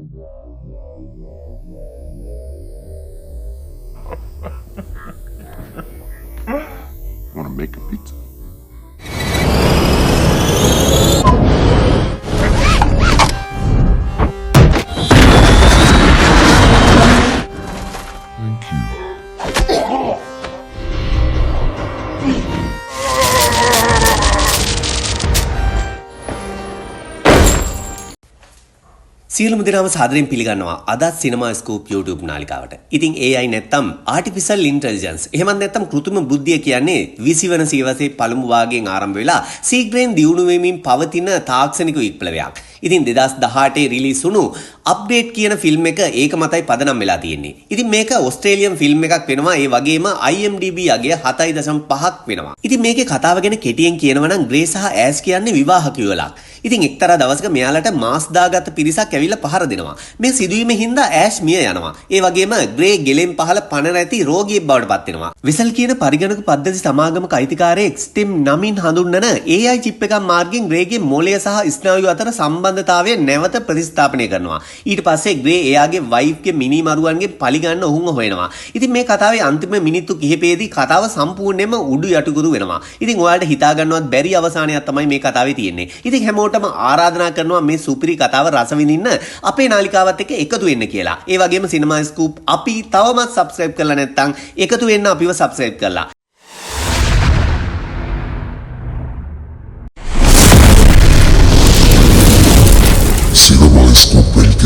Want to make a pizza? Thank you. සියලුම දෙනාම සාදරයෙන් පිළිගන්නවා අදත් සිනමා ස්කූප් YouTube නාලිකාවට. ඉතින් AI නැත්තම් ආටිෆිෂල් ඉන්ටෙලිජන්ස්. එහෙමත් නැත්තම් කෘත්‍රිම බුද්ධිය කියන්නේ 20 වන සියවසේ පළමු භාගයෙන් ආරම්භ වෙලා ශීඝ්‍රයෙන් දියුණු වෙමින් පවතින තාක්ෂණික විප්ලවයක්. ඉතින් 2018 රිලීස් වුණු අප්ඩේට් කියන ෆිල්ම් එක ඒක මතයි පදනම් වෙලා තියෙන්නේ. ඉතින් මේක ඕස්ට්‍රේලියන් ෆිල්ම් එකක් වෙනවා. ඒ වගේම IMDb අගය 7.5ක් වෙනවා. ඉතින් මේකේ කතාව ගැන කෙටියෙන් කියනවා නම් ග්‍රේ සහ ඇෂ් කියන්නේ විවාහක යුවලක්. ඉතින් එක්තරා දවසක මෙයාලට මාස් දාගත් පිරිසක් ඇවිල්ලා පහර දෙනවා. මේ සිදුවීමෙන් හින්දා ඇෂ් මිය යනවා. ඒ වගේම ග්‍රේ ගෙලෙන් පහළ පණ නැති රෝගියෙක් බවට පත් වෙනවා. විසල් කියන පරිගණක පද්ධති සමාගමක අයිතිකාරයෙක් ස්ටෙම් නමින් හඳුන්වන AI චිප් එකක් මාර්ගයෙන් ග්‍රේගේ මොළය සහ ස්නායු අතර සම්බන්ධතාවය නැවත ප්‍රතිස්ථාපනය කරනවා. ඊට පස්සේ ග්‍රේ එයාගේ වයිෆ්ගේ මිනි මරුවන්ගේ පලි ගන්න ඔහුම හොයනවා. ඉතින් මේ කතාවේ අන්තිම මිනිත්තු කිහිපෙදී කතාව සම්පූර්ණයෙන්ම උඩු යටිකුරු වෙනවා. ඉතින් ඔයාලට හිතා ගන්නවත් බැරි අවසානයක් තමයි මේ කතාවේ තියෙන්නේ. ඉතින් හැමෝටම ආරාධනා කරනවා මේ සුපිරි කතාව රස විඳින්න අපේ නාලිකාවත් එක්ක එකතු වෙන්න කියලා. ඒ වගේම සිනමා ස්කූප් අපි තවමත් සබ්ස්ක්‍රයිබ් කරලා නැත්නම් එකතු වෙන්න අපිව සබ්ස්ක්‍රයිබ් කරලා. Cinema Scoop LK.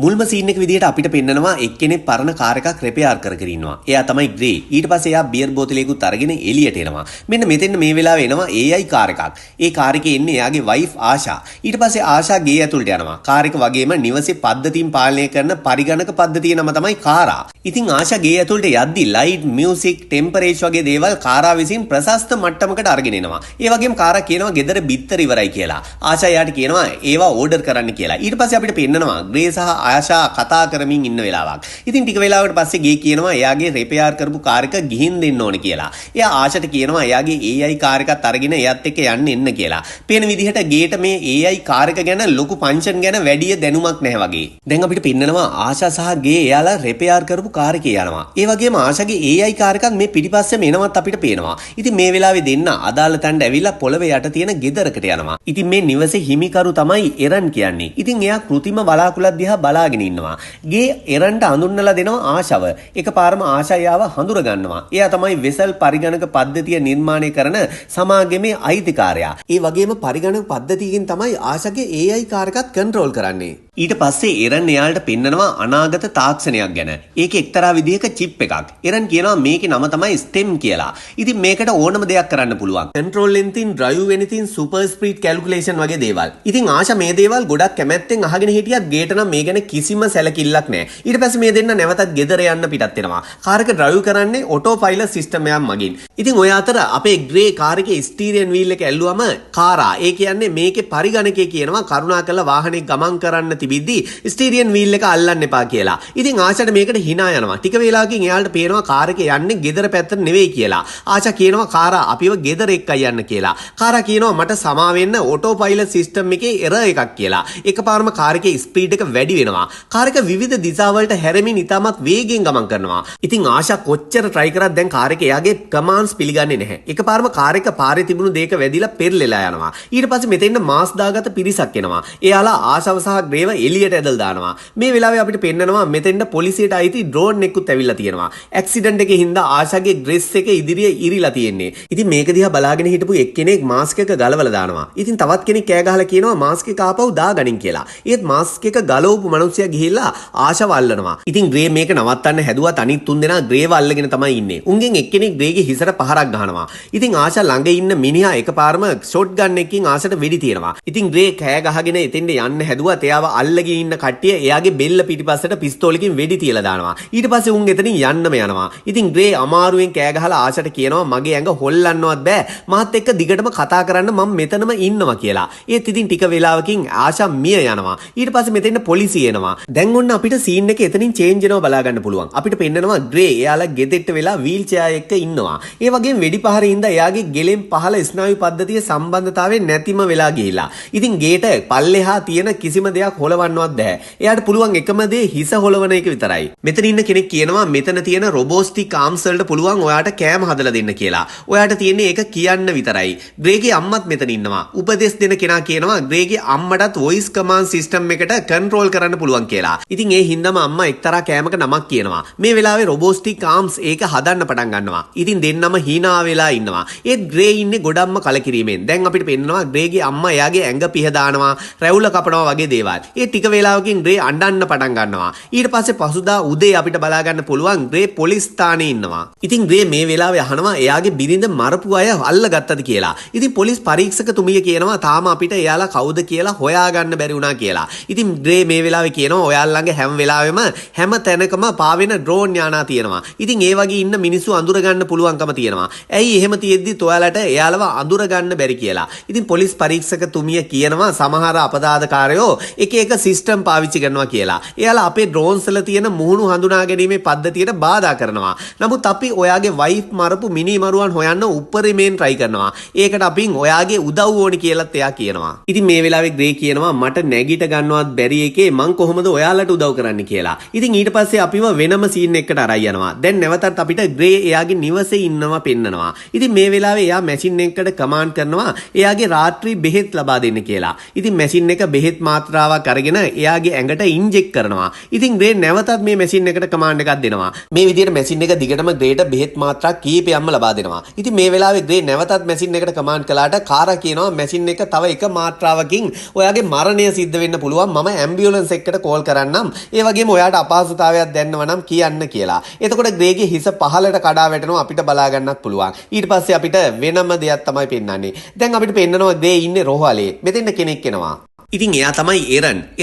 මුල්ම සීන් එක විදිහට අපිට පෙන්නනවා එක්කෙනෙක් පරණ කාර් එකක් රිපෙයාර් කර ඉන්නවා. එයා තමයි ග්‍රේ. ඊට පස්සේ එයා බියර් බෝතලයකුත් අරගෙන එළියට එනවා. මෙන්න මෙතෙන් මේ වෙලාවේ එනවා AI කාර් එකක්. ඒ කාර් එකේ ඉන්නේ එයාගේ වයිෆ් ආෂා. ඊට පස්සේ ආෂා ගේ ඇතුළට යනවා. කාර් එක වගේම නිවසේ පද්ධතීන් පාලනය කරන පරිගණක පද්ධතිය නම තමයි කාරා. ඉතින් ආෂා ගේ ඇතුළට යද්දි ලයිට්, මියුසික්, ටෙම්පරේචර් වගේ දේවල් කාරා විසින් ප්‍රශස්ත මට්ටමකට අරගෙන එනවා. ඒ වගේම කාරා කියනවා ගෙදර බිත්තර ඉවරයි කියලා. ආෂා එයාට කියනවා ඒවා ඕඩර් කරන්න කියලා. ඊට පස්සේ අපිට පෙන්නනවා ග්‍රේ සහ ආෂා කතා කරමින් ඉන්න වෙලාවක්. ඉතින් ටික වෙලාවකට පස්සේ ගේ කියනවා එයාගේ රිපෙයාර් කරපු කාර් එක ගිහින් දෙන්න ඕනේ කියලා. එයා ආෂාට කියනවා එයාගේ AI කාර් එකත් අරගෙන එයාත් එක්ක යන්න එන්න කියලා. පේන විදිහට ගේට මේ AI කාර් එක ගැන ලොකු ෆන්ක්ෂන් ගැන වැඩි දැනුමක් නැහැ වගේ. දැන් අපිට පෙන්නනවා ආෂා සහ ගේ එයාලා රිපෙයාර් කරපු කාර් එකේ යනවා. ඒ වගේම ආෂාගේ AI කාර් එකත් මේ පිටිපස්සෙම එනවත් අපිට පේනවා. ඉතින් මේ වෙලාවේ දෙන්න අදාළ තැනට ඇවිල්ලා පොළවේ යට තියෙන ගෙදරකට යනවා. ඉතින් මේ නිවසේ හිමිකරු තමයි එරන් කියන්නේ. ඉතින් එයා කෘතිම බලාකුලක් දිහා බලාගෙන ඉන්නවා. ගේ එරන්ට හඳුන්වලා දෙනවා ආශාව. එකපාරම ආශායාව හඳුර ගන්නවා. එයා තමයි වෙසල් පරිගණක පද්ධතිය නිර්මාණය කරන සමාගමේ අයිතිකාරයා. ඒ වගේම පරිගණක පද්ධතියකින් තමයි ආශාගේ AI කාර් එකත් කන්ට්‍රෝල් කරන්නේ. ඊට පස්සේ එරන් එයාලට පෙන්නනවා අනාගත තාක්ෂණයක් ගැන. ඒක එක්තරා විදිහක චිප් එකක්. එරන් කියනවා මේකේ නම තමයි STEM කියලා. ඉතින් මේකට ඕනම දෙයක් කරන්න පුළුවන්. control anything, drive anything, super speed calculation වගේ දේවල්. ඉතින් ආශා මේ දේවල් ගොඩක් කැමැත්තෙන් අහගෙන හිටියත් ගේට නම් මේ ගැන කිසිම සැලකිල්ලක් නැහැ. ඊට පස්සේ මේ දෙන්න නැවතත් ගෙදර යන්න පිටත් වෙනවා. කාර් එක drive කරන්නේ auto pilot system එකක් මගින්. ඉතින් ඔය අතර අපේ ග්‍රේ කාර් එකේ ස්ටීරියන් වීල් එක ඇල්ලුවම කාරා ඒ කියන්නේ මේකේ පරිගණකයේ කියනවා කරුණාකරලා වාහනේ ගමන් කරන්න තිබිද්දි ස්ටීරියන් වීල් එක අල්ලන්න එපා කියලා. ඉතින් ආෂාට මේකට hina යනවා. ටික වේලාවකින් එයාලට පේනවා කාර් එක යන්නේ ගෙදර පැත්තට නෙවෙයි කියලා. ආෂා කියනවා කාරා අපිව ගෙදර එක්කයි යන්න කියලා. කාරා කියනවා මට සමා වෙන්න auto pilot system එකේ error එකක් කියලා. එකපාරම කාර් එකේ ස්පීඩ් එක වැඩි වෙනවා. කාර් එක විවිධ දිශාවලට හැරෙමින් ඉතාමත් වේගෙන් ගමන් කරනවා. ඉතින් ආෂා කොච්චර try කරත් දැන් කාර් එක එයාගේ commands පිළිගන්නේ නැහැ. එකපාරම කාර් එක පාරේ තිබුණු දෙයක වැදිලා පෙරලෙලා යනවා. ඊට පස්සේ මෙතෙන්න මාස් දාගත පිරිසක් එනවා. එයාලා ආෂාව සහ ග්‍රේව එළියට ඇදලා දානවා. මේ වෙලාවේ අපිට පෙන්නනවා මෙතෙන්න පොලිසියට අයිති ඩ්‍රෝන් එකකුත් ඇවිල්ලා තියෙනවා. ඇක්සිඩන්ට් එකේ හින්දා ආෂාගේ ඩ්‍රෙස් එක ඉදිරියේ ඉරිලා තියෙන්නේ. ඉතින් මේක දිහා බලාගෙන හිටපු එක්කෙනෙක් මාස්ක් එක ගලවලා දානවා. ඉතින් තවත් කෙනෙක් කෑ ගහලා කියනවා මාස්ක් එක ආපහු දාගනින් කියලා. ඒත් මාස්ක් එක ගලවපු මිනිස්සයා ගිහිල්ලා ආෂාව අල්ලනවා. ඉතින් ග්‍රේ මේක නවත්තන්න හැදුවත් අනිත් තුන් දෙනා ග්‍රේව අල්ලගෙන තමයි ඉන්නේ. උන්ගෙන් එක්කෙනෙක් ග්‍රේගේ හිසට පහරක් ගහනවා. ඉතින් ආෂා ළඟ ඉන්න මිනිහා එකපාරම ෂොට් ගන් එකකින් ආෂාට වෙඩි තියනවා. ඉතින් ග්‍රේ කෑ ගහගෙන එතෙන්ට යන්න හැදුවත් එයාව අල්ලගෙන ඉන්න කට්ටිය එයාගේ බෙල්ල පිටිපස්සට පිස්තෝලකින් වෙඩි තියලා දානවා. ඊට පස්සේ උන් එතනින් යන්නම යනවා. ඉතින් ග්‍රේ අමාරුවෙන් කෑ ගහලා ආශට කියනවා මගේ ඇඟ හොල්ලන්නවත් බෑ. මාත් එක්ක දිගටම කතා කරන්න මම මෙතනම ඉන්නවා කියලා. ඒත් ඉතින් ටික වෙලාවකින් ආශා මිය යනවා. ඊට පස්සේ මෙතෙන් පොලිසිය එනවා. දැන් ඔන්න අපිට සීන් එක එතනින් චේන්ජ් වෙනවා බලා ගන්න පුළුවන්. අපිට පෙන්නනවා ග්‍රේ එයාලා ගෙදෙට්ට වෙලා වීල් චෙයාර් එකක ඉන්නවා. ඒ වගේම වෙඩි පහරින්ද එයාගේ ගෙලෙන් පහළ ස්නායු පද්ධතිය සම්බන්ධතාවය නැතිම වෙලා ගිහිලා. ඉතින් ගේට පල්ලෙහා තියෙන කිසිම දෙයක් හොලවන්නවත් බෑ. එයාට පුළුවන් එකම දේ හිස හොලවන එක විතරයි. මෙතන ඉන්න කෙනෙක් කියනවා මෙතන තියෙන රොබෝස්ටික් ආම්ස් වලට පුළුවන් ඔයාට කෑම හදලා දෙන්න කියලා. ඔයාට තියෙන්නේ ඒක කියන්න විතරයි. ග්‍රේගේ අම්මත් මෙතන ඉන්නවා. උපදෙස් දෙන කෙනා කියනවා ග්‍රේගේ අම්මටත් වොයිස් කමාන්ඩ් සිස්ටම් එකට කන්ට්‍රෝල් කරන්න පුළුවන් කියලා. ඉතින් ඒ හින්දාම අම්මා එක්තරා කෑමක නමක් කියනවා. මේ වෙලාවේ රොබෝස්ටික් ආම්ස් ඒක හදන්න පටන් ගන්නවා. ඉතින් දෙන්නම hina වෙලා ඉන්නවා. ඒත් ග්‍රේ ඉන්නේ ගොඩක්ම කලකිරීමෙන්. දැන් අපිට පෙන්නනවා ග්‍රේගේ අම්මා එයාගේ ඇඟ පිහ දානවා, රැවුල කපනවා වගේ දේවල්. ඒ ටික වේලාවකින් ග්‍රේ අඬන්න පටන් ගන්නවා. ඊට පස්සේ පසුදා උදේ අපිට බලා ගන්න පුළුවන් ග්‍රේ පොලිස් ස්ථානයේ ඉන්නවා. ඉතින් ග්‍රේ මේ වෙලාවේ අහනවා එයාගේ බිරිඳ මරපු අය අල්ලගත්තද කියලා. ඉතින් පොලිස් පරීක්ෂකතුමිය කියනවා තාම අපිට එයාලා කවුද කියලා හොයාගන්න බැරි වුණා කියලා. ඉතින් ග්‍රේ මේ වෙලාවේ කියනවා ඔයාලා ළඟ හැම වෙලාවෙම හැම තැනකම පාවෙන ඩ්‍රෝන් යානා තියෙනවා. ඉතින් ඒ වගේ ඉන්න මිනිස්සු අඳුර ගන්න පුළුවන්කම තියෙනවා. ඇයි එහෙම තියෙද්දි ඔයාලට එයාලව අඳුර ගන්න බැරි කියලා. ඉතින් පොලිස් පරීක්ෂකතුමිය කියනවා සමහර අපදාදකාරයෝ එක එක සිස්ටම් පාවිච්චි කරනවා කියලා. එයාලා අපේ ඩ්‍රෝන්ස් වල තියෙන මුහුණු හඳුනා ගැනීමේ පද්ධතියට බාධා කරනවා. නමුත් අපි ඔයාගේ වයිෆ් මරපු මිනිමරුවන් හොයන්න උපරිමයෙන් try කරනවා. ඒකට අපින් ඔයාගේ උදව් ඕනි කියලාත් එයා කියනවා. ඉතින් මේ වෙලාවේ ග්‍රේ කියනවා මට නැගිට ගන්නවත් බැරි එකේ මං කොහොමද ඔයාලට උදව් කරන්න කියලා. ඉතින් ඊට පස්සේ අපිව වෙනම සීන් එකකට අරයි යනවා. දැන් නැවතත් අපිට ග්‍රේ එයාගේ නිවසේ ඉන්නවා පෙන්නනවා. ඉතින් මේ වෙලාවේ එයා මැෂින් එකකට කමාන්ඩ් කරනවා එයාගේ රාත්‍රී බෙහෙත් ලබා දෙන්න කියලා. ඉතින් මැෂින් එක බෙහෙත් මාත්‍රාවක් අරගෙන එයාගේ ඇඟට ඉන්ජෙක්ට් කරනවා. ඉතින් ග්‍රේ නැවතත් මේ මැෂින් එකට කමාන්ඩ් එකක් දෙනවා. මේ විදිහට මැෂින් එක දිගටම ග්‍රේට බෙහෙත් මාත්‍රා කීපයක්ම ලබා දෙනවා. ඉතින් මේ වෙලාවේ ග්‍රේ නැවතත් මැෂින් එකට කමාන්ඩ් කළාට කාරා කියනවා මැෂින් එක තව එක මාත්‍රාවකින් ඔයාගේ මරණය සිද්ධ වෙන්න පුළුවන්. මම ඇම්බියුලන්ස් එකකට කෝල් කරන්නම්. ඒ වගේම ඔයාට අපහසුතාවයක් දැනෙනවා නම් කියන්න කියලා. එතකොට ග්‍රේගේ හිස පහළට කඩා වැටෙනවා අපිට බලා ගන්නත් පුළුවන්. ඊට පස්සේ අපිට වෙනම දෙයක් තමයි පෙන්වන්නේ. දැන් අපිට පෙන්නනවා ග්‍රේ ඉන්නේ රෝහලේ. මෙතෙන්ට කෙනෙක් එනවා. ඉතින් එයා තමයි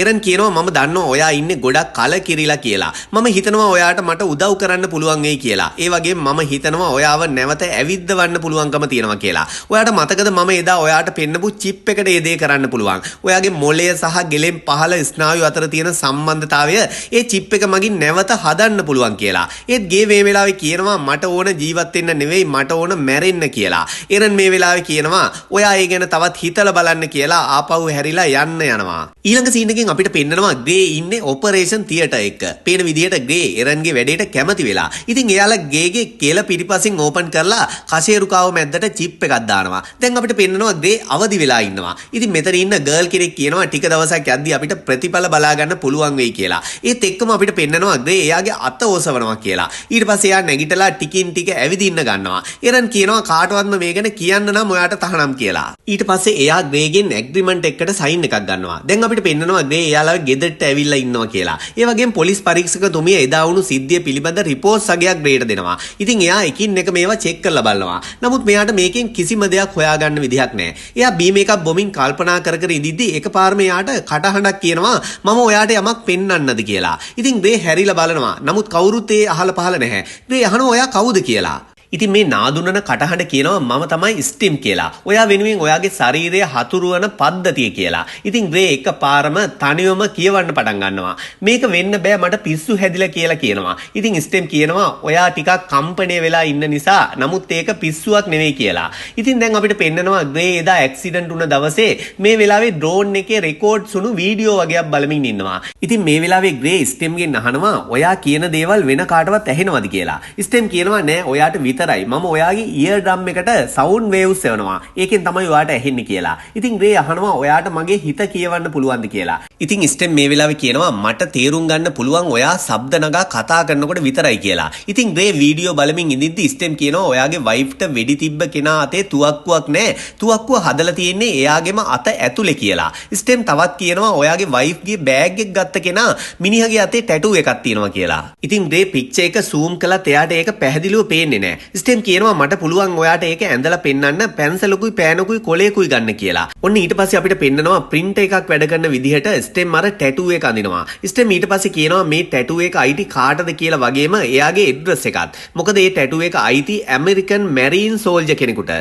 එරන් කියනවා මම දන්නවා ඔයා ඉන්නේ ගොඩක් කලකිරිලා කියලා. මම හිතනවා ඔයාට මට උදව් කරන්න පුළුවන් වෙයි කියලා. ඒ වගේම මම හිතනවා ඔයාව නැවත ඇවිද්දවන්න පුළුවන්කම තියෙනවා කියලා. ඔයාට මතකද මම එදා ඔයාට පෙන්නපු චිප් එකට ඒ දේ කරන්න පුළුවන්. ඔයාගේ මොළය සහ ගෙලෙන් පහළ ස්නායු අතර තියෙන සම්බන්ධතාවය ඒ චිප් එක මගින් නැවත හදන්න පුළුවන් කියලා. ඒත් ගේ මේ වෙලාවේ කියනවා මට ඕන ජීවත් වෙන්න නෙවෙයි මට ඕන මැරෙන්න කියලා. එරන් මේ වෙලාවේ කියනවා ඔයා ඒ ගැන තවත් හිතලා බලන්න කියලා ආපහු හැරිලා යන්න යනවා. ඊළඟ සීන් එකෙන් අපිට පෙන්නනවා ග්‍රේ ඉන්නේ ඔපරේෂන් තියටර් එක. පේන විදිහට ග්‍රේ එරන්ගේ වැඩේට කැමති වෙලා. ඉතින් එයාලා ගේගේ කෙල පිටිපසින් ඕපන් කරලා කෂේරුකාව මැද්දට චිප් එකක් දානවා. දැන් අපිට පෙන්නනවා ග්‍රේ අවදි වෙලා ඉන්නවා. ඉතින් මෙතන ඉන්න ගර්ල් කෙනෙක් කියනවා ටික දවසක් යද්දි අපිට ප්‍රතිඵල බලා ගන්න පුළුවන් වෙයි කියලා. ඒත් එක්කම අපිට පෙන්නනවා ග්‍රේ එයාගේ අත ඔසවනවා කියලා. ඊට පස්සේ එයා නැගිටලා ටිකින් ටික ඇවිදින්න ගන්නවා. එරන් කියනවා කාටවත්ම මේ ගැන කියන්න නම් ඔයාට තහනම් කියලා. ඊට පස්සේ එයා ග්‍රේගෙන් ඇග්‍රීමන්ට් එකකට සයින් එකක් ගන්නවා. දැන් අපිට පෙන්නනවා ග්‍රේ එයාලා ගෙදරට ඇවිල්ලා ඉන්නවා කියලා. ඒ වගේම පොලිස් පරීක්ෂකතුමිය එදා වුණු සිද්ධිය පිළිබඳ රිපෝට් සගයක් ග්‍රේට දෙනවා. ඉතින් එයා එකින් එක මේවා චෙක් කරලා බලනවා. නමුත් මෙයාට මේකෙන් කිසිම දෙයක් හොයාගන්න විදිහක් නැහැ. එයා බීම් එකක් බොමින් කල්පනා කර කර ඉඳිද්දි එකපාරම එයාට කටහඬක් කියනවා මම ඔයාට යමක් පෙන්වන්නද කියලා. ඉතින් ග්‍රේ හැරිලා බලනවා. නමුත් කවුරුත් ඒ අහල පහල නැහැ. ග්‍රේ අහනවා ඔයා කවුද කියලා. ඉතින් මේ නාදුනන කටහඬ කියනවා මම තමයි ස්ටිම් කියලා. ඔයා වෙනුවෙන් ඔයාගේ ශරීරය හතුරුවන පද්ධතිය කියලා. ඉතින් ග්‍රේ එකපාරම තනියම කියවන්න පටන් ගන්නවා. මේක වෙන්න බෑ මට පිස්සු හැදිලා කියලා කියනවා. ඉතින් ස්ටිම් කියනවා ඔයා ටිකක් කම්පණය වෙලා ඉන්න නිසා නමුත් ඒක පිස්සුවක් නෙවෙයි කියලා. ඉතින් දැන් අපිට පෙන්නනවා ග්‍රේ එදා ඇක්සිඩන්ට් වුණ දවසේ මේ වෙලාවේ ඩ්‍රෝන් එකේ රෙකෝඩ්ස් වුණු වීඩියෝ වගේක් බලමින් ඉන්නවා. ඉතින් මේ වෙලාවේ ග්‍රේ ස්ටිම්ගෙන් අහනවා ඔයා කියන දේවල් වෙන කාටවත් ඇහෙනවද කියලා. ස්ටිම් කියනවා නෑ ඔයාට මම ඔයාගේ ඉයර් ඩ්‍රම් එකට සවුන්ඩ් වේව්ස් එවනවා. ඒකෙන් තමයි ඔයාට ඇහෙන්නේ කියලා. ඉතින් ග්‍රේ අහනවා ඔයාට මගේ හිත කියවන්න පුළුවන්ද කියලා. ඉතින් ස්ටෙම් මේ වෙලාවේ කියනවා මට තේරුම් ගන්න පුළුවන් ඔයා ශබ්ද නගා කතා කරනකොට විතරයි කියලා. ඉතින් ග්‍රේ වීඩියෝ බලමින් ඉඳිද්දි ස්ටෙම් කියනවා ඔයාගේ වයිෆ්ට වෙඩි තිබ්බ කෙනා අතේ තුවක්කුවක් නැහැ. තුවක්කුව හදලා තියෙන්නේ එයාගේම අත ඇතුලේ කියලා. ස්ටෙම් තවත් කියනවා ඔයාගේ වයිෆ්ගේ බෑග් එක ගත්ත කෙනා මිනිහගේ අතේ ටැටූ එකක් තියෙනවා කියලා. ඉතින් ග්‍රේ පික්චර් එක zoom කළත් එයාට ඒක පැහැදිලිව පේන්නේ නැහැ. ස්ටීම් කියනවා මට පුළුවන් ඔයාට ඒක ඇඳලා පෙන්නන්න පැන්සලකුයි පෑනකුයි කොලයකුයි ගන්න කියලා. ඔන්න ඊට පස්සේ අපිට පෙන්නනවා print එකක් වැඩ කරන විදිහට ස්ටීම් අර ටැටූ එක අඳිනවා. ස්ටීම් ඊට පස්සේ කියනවා මේ ටැටූ එක අයිති කාටද කියලා වගේම එයාගේ ඇඩ්‍රස් එකත්. මොකද මේ ටැටූ එක අයිති ඇමරිකන් මැරීන් සෝල්ජර් කෙනෙකුට.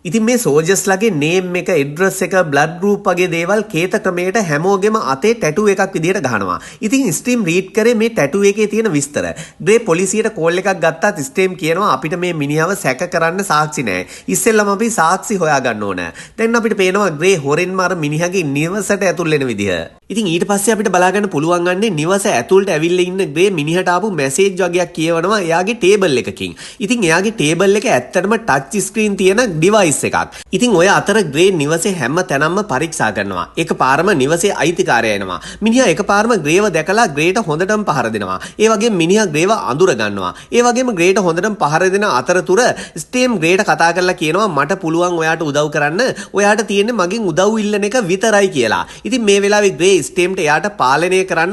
ඉතින් මේ සෝල්ජර්ස්ලාගේ නේම් එක, ඇඩ්‍රස් එක, බ්ලඩ් ගෲප් වගේ දේවල් කේත ක්‍රමයට හැමෝගෙම අතේ ටැටූ එකක් විදියට ගහනවා. ඉතින් ස්ටීම් රීඩ් කරේ මේ ටැටූ එකේ තියෙන විස්තර. ග්‍රේ පොලිසියට කෝල් එකක් ගත්තාත් ස්ටීම් කියනවා අපිට මේ මිනිහව සැක කරන්න සාක්ෂි නැහැ. ඉස්සෙල්ලම අපි සාක්ෂි හොයාගන්න ඕන. දැන් අපිට පේනවා ග්‍රේ හොරෙන්ම අර මිනිහගේ නිවසට ඇතුල් වෙන විදිහ. ඉතින් ඊට පස්සේ අපිට බලාගන්න පුළුවන් ගන්නේ නිවස ඇතුළට ඇවිල්ලා ඉන්න ග්‍රේ මිනිහට ආපු මැසේජ් වගේක් කියවනවා එයාගේ ටේබල් එකකින්. ඉතින් එයාගේ ටේබල් එක ඇත්තටම ටච් ස්ක්‍රීන් තියෙන ඩිවයිස් එකක්. ඉතින් ඔය අතර ග්‍රේ නිවසේ හැම තැනම පරීක්ෂා කරනවා. එකපාරම නිවසේ අයිතිකාරයා එනවා. මිනිහා එකපාරම ග්‍රේව දැකලා ග්‍රේට හොඳටම පහර දෙනවා. ඒ වගේම මිනිහා ග්‍රේව අඳුර ගන්නවා. ඒ වගේම ග්‍රේට හොඳටම පහර දෙන අතරතුර ස්ටීම් ග්‍රේට කතා කරලා කියනවා මට පුළුවන් ඔයාට උදව් කරන්න. ඔයාට තියෙන්නේ මගෙන් උදව් ඉල්ලන එක විතරයි කියලා. ඉතින් මේ වෙලාවේ ග්‍රේ ස්ටීම්ට එයාට පාලනය කරන්න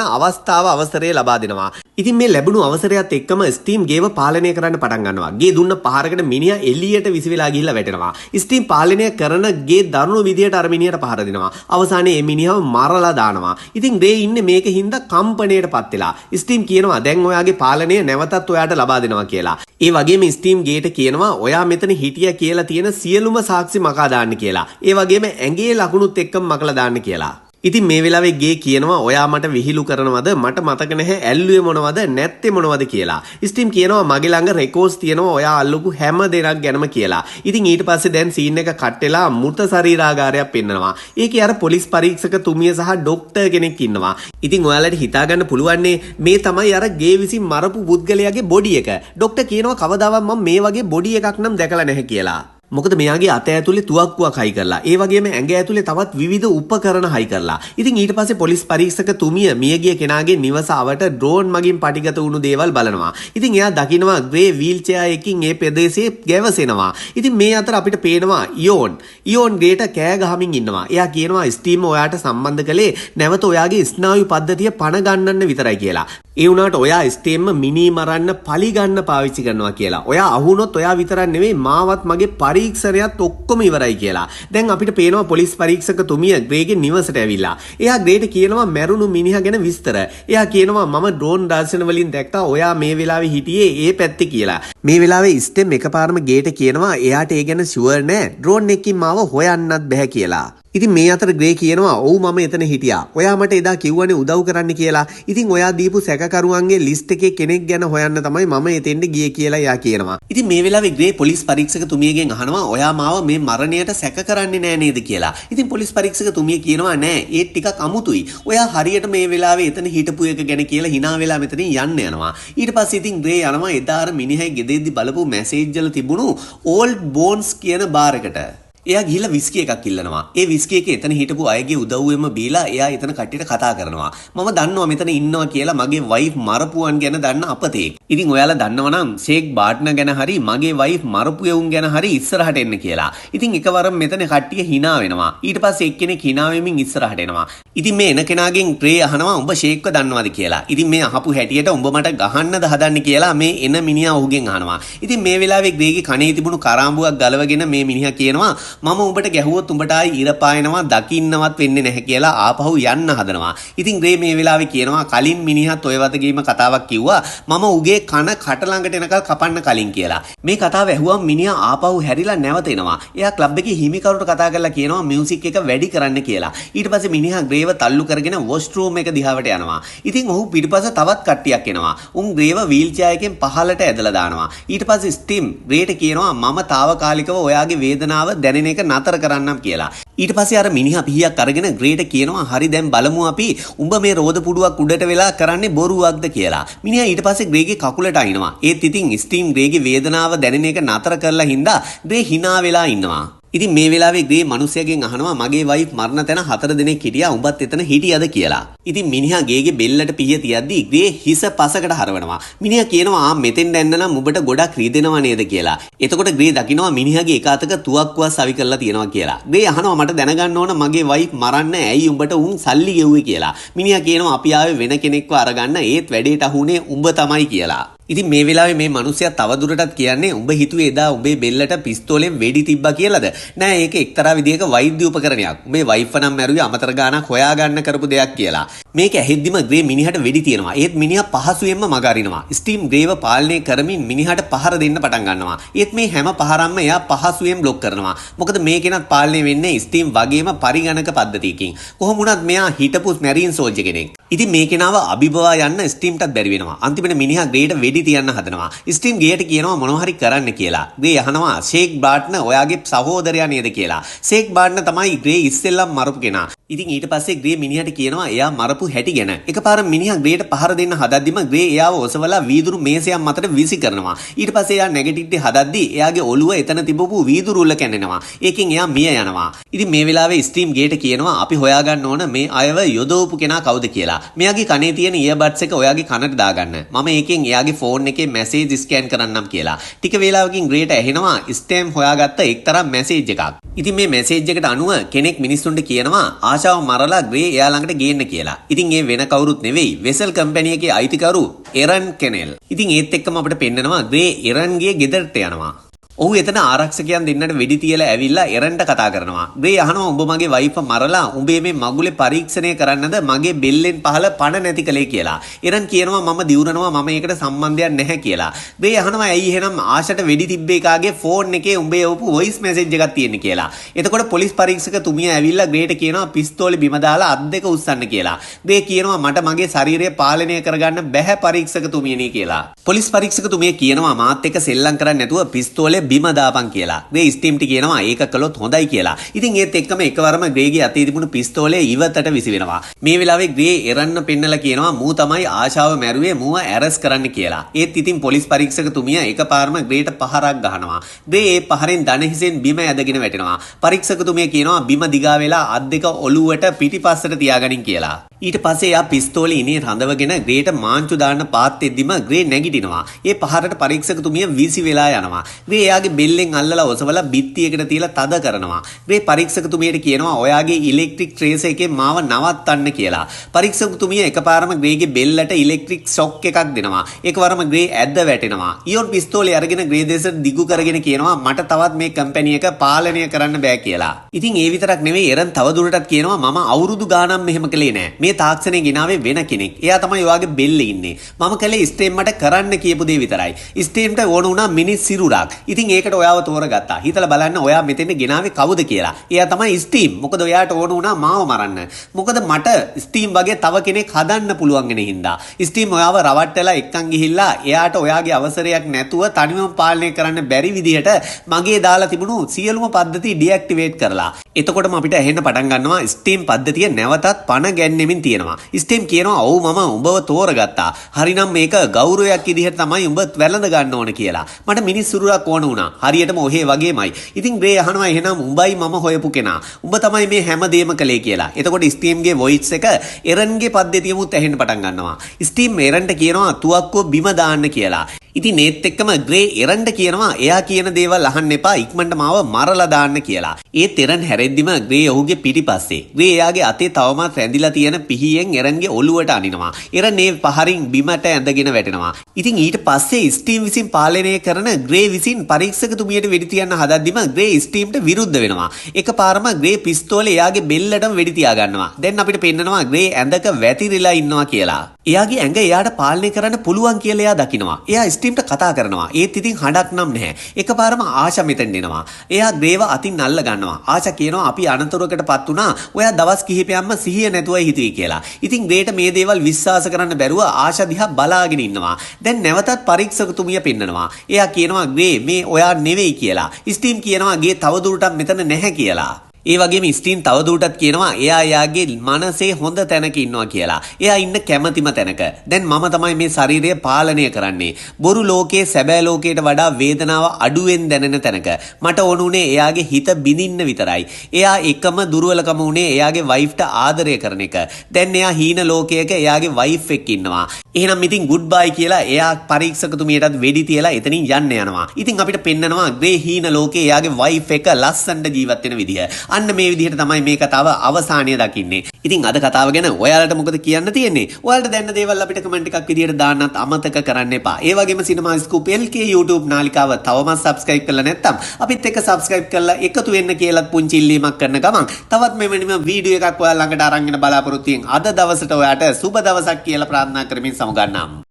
අවස්ථරය ලබා දෙනවා. ඉතින් මේ ලැබුණු අවසරයත් එක්කම ස්ටීම් ගේව පාලනය කරන්න පටන් ගන්නවා. ගේ දුන්න පහරකට මිනිහා එළියට විසි වෙලා ගිහිල්ලා වැටෙනවා. ස්ටීම් පාලනය කරන ගේ දරුණු විදියට අර මිනිහට පහර දෙනවා. අවසානයේ මේ මිනිහව මරලා දානවා. ඉතින් ග්‍රේ ඉන්නේ මේකේ හින්දා කම්පණයටපත් වෙලා. ස්ටීම් කියනවා දැන් ඔයාගේ පාලනය නැවතත් ඔයාට ලබා දෙනවා කියලා. ඒ වගේම ස්ටීම් ගේට කියනවා ඔයා මෙතන හිටියා කියලා තියෙන සියලුම සාක්ෂි මකා දාන්න කියලා. ඒ වගේම ඇඟේ ලකුණුත් එක්කම මකලා දාන්න කියලා. ඉතින් මේ වෙලාවේ ගේ කියනවා ඔයා මට විහිළු කරනවද මට මතක නැහැ ඇල්ලුවේ මොනවද නැත්තේ මොනවද කියලා. ස්ටීම් කියනවා මගේ ළඟ රෙකෝඩ්ස් තියෙනවා ඔයා අල්ලපු හැම දෙයක් ගැනම කියලා. ඉතින් ඊට පස්සේ දැන් සීන් එක කට් වෙලා මෘත ශරීරාගාරයක් පෙන්නනවා. ඒකේ අර පොලිස් පරීක්ෂක තුමිය සහ ඩොක්ටර් කෙනෙක් ඉන්නවා. ඉතින් ඔයාලට හිතා ගන්න පුළුවන්නේ මේ තමයි අර ගේ විසින් මරපු පුද්ගලයාගේ බොඩි එක. ඩොක්ටර් කියනවා කවදාවත් මම මේ වගේ බොඩි එකක් නම් දැකලා නැහැ කියලා. මොකද මෙයාගේ අත ඇතුලේ තුවක්කුවක් හයි කරලා ඒ වගේම ඇඟ ඇතුලේ තවත් විවිධ උපකරණ හයි කරලා. ඉතින් ඊට පස්සේ පොලිස් පරීක්ෂක තුමිය මියගිය කෙනාගේ නිවස අවට ඩ්‍රෝන් මගින් පටිගත වුණු දේවල් බලනවා. ඉතින් එයා දකිනවා ග්‍රේ වීල් චෙයාර් එකකින් ඒ ප්‍රදේශයේ ගැවසෙනවා. ඉතින් මේ අතර අපිට පේනවා ඉයෝන් ග්‍රේට කෑ ගහමින් ඉන්නවා. එයා කියනවා ස්ටීම් ඔයාට සම්බන්ධ කළේ නැවත ඔයාගේ ස්නායු පද්ධතිය පණ ගන්නන්න විතරයි කියලා. ඒ වුණාට ඔයා ස්ටීම්ම මිනි මරන්න පලි ගන්න පාවිච්චි කරනවා කියලා. ඔයා අහුනොත් ඔයා විතරක් නෙවෙයි මාවත් මගේ පරීක්ෂණයත් ඔක්කොම ඉවරයි කියලා. දැන් අපිට පේනවා පොලිස් පරීක්ෂක තුමිය ග්‍රේගේ නිවසට ඇවිල්ලා. එයා ග්‍රේට කියනවා මැරුණු මිනිහා ගැන විස්තර. එයා කියනවා මම ඩ්‍රෝන් දර්ශන වලින් දැක්කා ඔයා මේ වෙලාවේ හිටියේ ඒ පැත්තේ කියලා. මේ වෙලාවේ ස්ටෙම් එකපාරම ගේට කියනවා එයාට ඒ ගැන ෂුවර් නෑ. ඩ්‍රෝන් එකකින් මාව හොයන්නත් බෑ කියලා. ඉතින් මේ අතර ග්‍රේ කියනවා ඔව් මම එතන හිටියා. ඔයා මට එදා කිව්වනේ උදව් කරන්න කියලා. ඉතින් ඔයා දීපු සැකකරුවන්ගේ ලිස්ට් එකේ කෙනෙක් ගැන හොයන්න තමයි මම එතෙන්ට ගියේ කියලා එයා කියනවා. ඉතින් මේ වෙලාවේ ග්‍රේ පොලිස් පරීක්ෂක තුමියගෙන් අහනවා ඔයා මාව මේ මරණයට සැක කරන්නේ නෑ නේද කියලා. ඉතින් පොලිස් පරීක්ෂක තුමිය කියනවා නෑ ඒ ටිකක් අමුතුයි. ඔයා හරියට මේ වෙලාවේ එතන හිටපු එක ගැන කියලා hina වෙලා මෙතනින් යන්න යනවා. ඊට පස්සේ ඉතින් ග්‍රේ යනවා එදා අර මිනිහයි ගෙදෙද්දි බලපු මැසේජ් වල තිබුණු ඕල්ඩ් බෝන්ස් කියන බාර් එකට. එයා ගිහිල්ලා විස්කි එකක් ඉල්ලනවා. ඒ විස්කි එක එතන හිටපු අයගේ උදව්වෙම බීලා එයා එතන කට්ටියට කතා කරනවා. මම දන්නවා මෙතන ඉන්නවා කියලා මගේ වයිෆ් මරපුවන් ගැන දන්න අපතේ. ඉතින් ඔයාලා දන්නවනම් ෂේක් බාට්නර් ගැන හරි මගේ වයිෆ් මරපු එවුන් ගැන හරි ඉස්සරහට එන්න කියලා. ඉතින් එකවරම මෙතන කට්ටිය hina වෙනවා. ඊට පස්සේ එක්කෙනෙක් hina වෙමින් ඉස්සරහට එනවා. ඉතින් මේ එන කෙනාගෙන් ග්‍රේ අහනවා උඹ ෂේක්ව දන්නවද කියලා. ඉතින් මේ අහපු හැටියට උඹ මට ගහන්නද හදන්නේ කියලා මේ එන මිනිහා ඔහුගෙන් අහනවා. ඉතින් මේ වෙලාවේ ග්‍රේගේ කනේ තිබුණු කරාඹුවක් ගලවගෙන මේ මිනිහා කියනවා මම උඹට ගැහුවොත් උඹට ආයි ඉර පායනවා දකින්නවත් වෙන්නේ නැහැ කියලා ආපහු යන්න හදනවා. ඉතින් ග්‍රේ මේ වෙලාවේ කියනවා කලින් මිනිහත් ඔය වතගේම කතාවක් කිව්වා මම උගේ කන කට ළඟට එනකල් කපන්න කලින් කියලා. මේ කතාව ඇහුවම මිනිහා ආපහු හැරිලා නැවත එනවා. එයා ක්ලබ් එකේ හිමිකරුට කතා කරලා කියනවා මියුසික් එක වැඩි කරන්න කියලා. ඊට පස්සේ මිනිහා ග්‍රේව තල්ලු කරගෙන වොෂ්රූම් එක දිහාවට යනවා. ඉතින් ඔහු පිටිපස්ස තවත් කට්ටියක් එනවා. උන් ග්‍රේව වීල් චෙයාර් එකෙන් පහළට ඇදලා දානවා. ඊට පස්සේ ස්ටීම් ග්‍රේට කියනවා මම తాවකාලිකව ඔයාගේ වේදනාව දැනෙන එක නතර කරන්නම් කියලා. ඊට පස්සේ අර මිනිහා පිහියක් අරගෙන ග්‍රේට කියනවා හරි දැන් බලමු අපි උඹ මේ රෝද පුඩුවක් උඩට වෙලා කරන්නේ බොරුවක්ද කියලා. මිනිහා ඊට පස්සේ ග්‍රේගේ කකුලට අයිනවා. ඒත් ඉතින් ස්ටීම් ග්‍රේගේ වේදනාව දැනෙන එක නතර කරලා හින්දා ග්‍රේ hina වෙලා ඉන්නවා. ඉතින් මේ වෙලාවේ ග්‍රේ මිනිහයාගෙන් අහනවා මගේ වයිෆ් මරණ තැන 4 දෙනෙක් හිටියා උඹත් එතන හිටියද කියලා. ඉතින් මිනිහා ගේගේ බෙල්ලට පිහිය තියද්දි ග්‍රේ හිස පසකට හරවනවා. මිනිහා කියනවා මෙතෙන් දැන්න නම් උඹට ගොඩක් රිදෙනවා නේද කියලා. එතකොට ග්‍රේ දකිනවා මිනිහාගේ එක අතක තුවක්කුවක් සවි කරලා තියෙනවා කියලා. ග්‍රේ අහනවා මට දැනගන්න ඕන මගේ වයිෆ් මරන්න ඇයි උඹට උන් සල්ලි ගෙව්වේ කියලා. මිනිහා කියනවා අපි ආවේ වෙන කෙනෙක්ව අරගන්න ඒත් වැඩේට අහුනේ උඹ තමයි කියලා. ඉතින් මේ වෙලාවේ මේ මිනිස්සයා තවදුරටත් කියන්නේ උඹ හිතුවේ එදා උඹේ බෙල්ලට පිස්තෝලෙන් වෙඩි තිබ්බා කියලාද? නෑ ඒක එක්තරා විදියක වෛද්‍ය උපකරණයක්. උඹේ වයිෆ් නම් මැරුවේ අමතර ගාණක් හොයාගන්න කරපු දෙයක් කියලා. මේක ඇහෙද්දිම ග්‍රේ මිනිහට වෙඩි තියනවා. ඒත් මිනිහා පහසුවෙන්ම මග අරිනවා. ස්ටීම් ග්‍රේව පාලනය කරමින් මිනිහට පහර දෙන්න පටන් ගන්නවා. ඒත් මේ හැම පහරක්ම එයා පහසුවෙන් බ්ලොක් කරනවා. මොකද මේකෙනත් පාලනය වෙන්නේ ස්ටීම් වගේම පරිගණක පද්ධතියකින්. කොහොම වුණත් මෙයා හිටපු මැරීන් සෝල්ජර් කෙනෙක්. ඉතින් මේ කෙනාව අභිබවා යන්න ස්ටීම්ටත් බැරි වෙනවා. අන්තිමට මිනිහා ග්‍රේට වෙඩි තියන්න හදනවා. ස්ටීම් ගේට කියනවා මොනවා හරි කරන්න කියලා. ග්‍රේ අහනවා ෂේක් බාට්න ඔයාගේ සහෝදරයා නේද කියලා. ෂේක් බාට්න තමයි ග්‍රේ ඉස්සෙල්ලම මරපු කෙනා. ඉතින් ඊට පස්සේ ග්‍රේ මිනිහට කියනවා එයා මරපු හැටි ගැන. එකපාර මිනිහා ග්‍රේට පහර දෙන්න හදද්දිම ග්‍රේ එයාව ඔසවලා වීදුරු මේසයක් මතට විසි කරනවා. ඊට පස්සේ එයා නෙගටිව්ටි හදද්දි එයාගේ ඔළුව එතන තිබපු වීදුරු උල්ල කැඩෙනවා. ඒකෙන් එයා මිය යනවා. ඉතින් මේ වෙලාවේ ස්ටීම් ගේට කියනවා අපි හොයාගන්න ඕන මේ අයව යොදවපු කෙනා කවුද කියලා. මෙයාගේ කනේ තියෙන ඉයර්බඩ්ස් එක ඔයාගේ කනට දාගන්න. මම ඒකෙන් එයාගේ ෆෝන් එකේ මැසේජ් ස්කෑන් කරන්නම් කියලා. ටික වේලාවකින් ග්‍රේට ඇහෙනවා ස්ටෑම් හොයාගත්ත එක්තරා මැසේජ් එකක්. ඉතින් මේ මැසේජ් එකට අනුව කෙනෙක් මිනිස්සුන්ට කියනවා ආශාව මරලා ග්‍රේ එයා ළඟට ගේන්න කියලා. ඉතින් ඒ වෙන කවුරුත් නෙවෙයි වෙසල් කම්පැනි එකේ අයිතිකරු එරන් කෙනෙල්. ඉතින් ඒත් එක්කම අපිට පෙන්නනවා ග්‍රේ එරන්ගේ ගෙදරට යනවා. ඔහු එතන ආරක්ෂකයන් දෙන්නට වෙඩි තියලා ඇවිල්ලා එරන්ට කතා කරනවා. ග්‍රේ අහනවා උඹ මගේ වයිෆ් මරලා උඹේ මේ මගුලේ පරීක්ෂණය කරන්නද මගේ බෙල්ලෙන් පහල පණ නැති කලේ කියලා. එරන් කියනවා මම දිවුරනවා මම ඒකට සම්බන්ධයක් නැහැ කියලා. ග්‍රේ අහනවා ඇයි එහෙනම් ආශට වෙඩි තිබ්බ එකාගේ ෆෝන් එකේ උඹේ යවපු වොයිස් මැසේජ් එකක් තියෙන්නේ කියලා. එතකොට පොලිස් පරීක්ෂක තුමිය ඇවිල්ලා ග්‍රේට කියනවා පිස්තෝලේ බිම දාලා අත් දෙක උස්සන්න කියලා. ග්‍රේ කියනවා මට මගේ ශරීරය පාලනය කරගන්න බැහැ පරීක්ෂක තුමියනේ කියලා. පොලිස් පරීක්ෂක තුමිය කියනවා මාත් එක්ක සෙල්ලම් කරන්නේ නැතුව පිස්තෝලේ බිම දාපන් කියලා. ග්‍රේ ස්ටීම්ට කියනවා ඒක කළොත් හොඳයි කියලා. ඉතින් ඒත් එක්කම එකවරම ග්‍රේගේ අතේ තිබුණු පිස්තෝලේ ඉවතට විසි වෙනවා. මේ වෙලාවේ ග්‍රේ එරන්න පෙන්නලා කියනවා මූ තමයි ආශාව මැරුවේ මූව ඇරස් කරන්න කියලා. ඒත් ඉතින් පොලිස් පරීක්ෂකතුමිය එකපාරම ග්‍රේට පහරක් ගහනවා. ග්‍රේ ඒ පහරෙන් දන හිසෙන් බිම ඇදගෙන වැටෙනවා. පරීක්ෂකතුමිය කියනවා බිම දිගා වෙලා අත් දෙක ඔලුවට පිටිපස්සට තියාගනින් කියලා. ඊට පස්සේ එයා පිස්තෝලේ ඉනේ රඳවගෙන ග්‍රේට මාංචු දාන්න පාත් එද්දිම ග්‍රේ නැගිටිනවා. ඒ පහරට පරීක්ෂකතුමිය වීසි වෙලා යනවා. ග්‍රේ එයාගේ බෙල්ලෙන් අල්ලලා ඔසවලා බිත්තියකට තියලා තද කරනවා. ග්‍රේ පරීක්ෂකතුමියට කියනවා ඔයාගේ ඉලෙක්ට්‍රික් ට්‍රේස් එකේ මාව නවත්තන්න කියලා. පරීක්ෂකතුමිය එකපාරම ග්‍රේගේ බෙල්ලට ඉලෙක්ට්‍රික් ෂොක් එකක් දෙනවා. ඒකවරම ග්‍රේ ඇද්ද වැටෙනවා. ඊයොන් පිස්තෝලේ අරගෙන ග්‍රේ දෙසට දිගු කරගෙන කියනවා මට තවත් මේ කම්පැනි එක පාලනය කරන්න බෑ කියලා. ඉතින් ඒ විතරක් නෙවෙයි එරන් තවදුරටත් කියනවා මම අවුරුදු ගාණක් මෙහෙම කළේ නෑ. මේ තාක්ෂණය ගෙනාවේ වෙන කෙනෙක්. එයා තමයි ඔයාගේ බෙල්ලේ ඉන්නේ. මම කළේ ස්ටේම් මට කරන්න කියපු දේ විතරයි. ස්ටේම්ට ඕන වුණා මිනිස් සිරුරක්. ඉතින් ඒකට ඔයාව තෝරගත්තා. හිතලා බලන්න ඔයා මෙතෙන් ගෙනාවේ කවුද කියලා. එයා තමයි ස්ටීම්. මොකද ඔයාට ඕන වුණා මාව මරන්න. මොකද මට ස්ටීම් වගේ තව කෙනෙක් හදන්න පුළුවන් වෙන හින්දා. ස්ටීම් ඔයාව රවට්ටලා එක්කන් ගිහිල්ලා එයාට ඔයාගේ අවසරයක් නැතුව තනියම පාලනය කරන්න බැරි විදිහට මගේ දාලා තිබුණු සියලුම පද්ධති ඩිඇක්ටිවේට් කරලා. එතකොටම අපිට ඇහෙන්න පටන් ගන්නවා ස්ටීම් පද්ධතිය නැවතත් පණ ගැන්නෙමින් තියෙනවා. ස්ටීම් කියනවා ඔව් මම උඹව තෝරගත්තා. හරිනම් මේක ගෞරවයක් විදිහට තමයි උඹ වැළඳ ගන්න ඕන කියලා. මට මිනිස් සිරුරක් ඕන වුණා. හරියටම ඔහේ වගේමයි. ඉතින් ග්‍රේ අහනවා එහෙනම් උඹයි මම හොයපු කෙනා. උඹ තමයි මේ හැම දෙයක්ම කළේ කියලා. එතකොට ස්ටීම්ගේ වොයිස් එක එරන්ගේ පද්ධතියමුත් ඇහෙන්න පටන් ගන්නවා. ස්ටීම් එරන්ට කියනවා තුවක්කුව බිම දාන්න කියලා. ඉතින් ඒත් එක්කම ග්‍රේ එරන්ට කියනවා එයා කියන දේවල් අහන්න එපා ඉක්මනට මාව මරලා දාන්න කියලා. ඒත් එරන් හැරෙද්දිම ග්‍රේ ඔහුගේ පිටිපස්සේ. ග්‍රේ එයාගේ අතේ තවමත් රැඳිලා තියෙන පිහියෙන් එරන්ගේ ඔළුවට අනිනවා. එරන් මේ පහරින් බිමට ඇඳගෙන වැටෙනවා. ඉතින් ඊට පස්සේ ස්ටීම් විසින් පාලනය කරන ග්‍රේ විසින් පරීක්ෂකතුමියට වෙඩි තියන්න හදද්දිම ග්‍රේ ස්ටීම්ට විරුද්ධ වෙනවා. එකපාරම ග්‍රේ පිස්තෝලේ එයාගේ බෙල්ලටම වෙඩි තියා ගන්නවා. දැන් අපිට පෙන්නනවා ග්‍රේ ඇඳක වැතිරිලා ඉන්නවා කියලා. එයාගේ ඇඟ එයාට පාලනය කරන්න පුළුවන් කියලා එයා දකිනවා. එයා ස්ටීම්ට කතා කරනවා. ඒත් ඉතින් හඩක් නම් නැහැ. එකපාරම ආශා මෙතෙන් එනවා. එයා ග්‍රේව අතින් අල්ල ගන්නවා. ආශා කියනවා අපි අනතුරකටපත් වුණා. ඔයා දවස් කිහිපයක්ම සිහිය නැතුවයි හිටියේ කියලා. ඉතින් ග්‍රේට මේ දේවල් විශ්වාස කරන්න බැරුව ආශා දිහා බලාගෙන ඉන්නවා. දැන් නැවතත් පරීක්ෂකතුමිය පෙන්නනවා. එයා කියනවා ග්‍රේ මේ ඔයා නෙවෙයි කියලා. ස්ටීම් කියනවා ගේ තවදුරටත් මෙතන නැහැ කියලා. ඒ වගේම ස්ටීම් තවදුරටත් කියනවා එයා එයාගේ මනසේ හොඳ තැනක ඉන්නවා කියලා. එයා ඉන්න කැමැතිම තැනක. දැන් මම තමයි මේ ශරීරය පාලනය කරන්නේ. බොරු ලෝකයේ සැබෑ ලෝකයට වඩා වේදනාව අඩුවෙන් දැනෙන තැනක. මට ඕන උනේ එයාගේ හිත බිඳින්න විතරයි. එයා එකම දුර්වලකම උනේ එයාගේ වයිෆ්ට ආදරය කරන එක. දැන් එයා හීන ලෝකයක එයාගේ වයිෆ් එක්ක ඉන්නවා. එහෙනම් ඉතින් ගුඩ් බයි කියලා එයා පරීක්ෂකතුමියටත් වෙඩි තියලා එතනින් යන්න යනවා. ඉතින් අපිට පෙන්නනවා ග්‍රේ හීන ලෝකේ එයාගේ වයිෆ් එක ලස්සනට ජීවත් වෙන විදිය. අන්න මේ විදිහට තමයි මේ කතාව අවසානය දකින්නේ. ඉතින් අද කතාව ගැන ඔයාලට මොකද කියන්න තියෙන්නේ? ඔයාලට දැනන දේවල් අපිට කමෙන්ට් එකක් විදියට දාන්නත් අමතක කරන්න එපා. ඒ වගේම සිනමා ස්කූප් LK YouTube නාලිකාව තවමත් subscribe කරලා නැත්නම් අපිත් එක්ක subscribe කරලා එකතු වෙන්න කියලා පුංචි ඉල්ලීමක් කරන ගමන් තවත් මෙවැනිම වීඩියෝ එකක් ඔයාලා ළඟට අරන් එන බලාපොරොත්තු වෙන අද දවසට ඔයාට සුබ දවසක් කියලා ප්‍රාර්ථනා කරමින් සමුගන්නම්.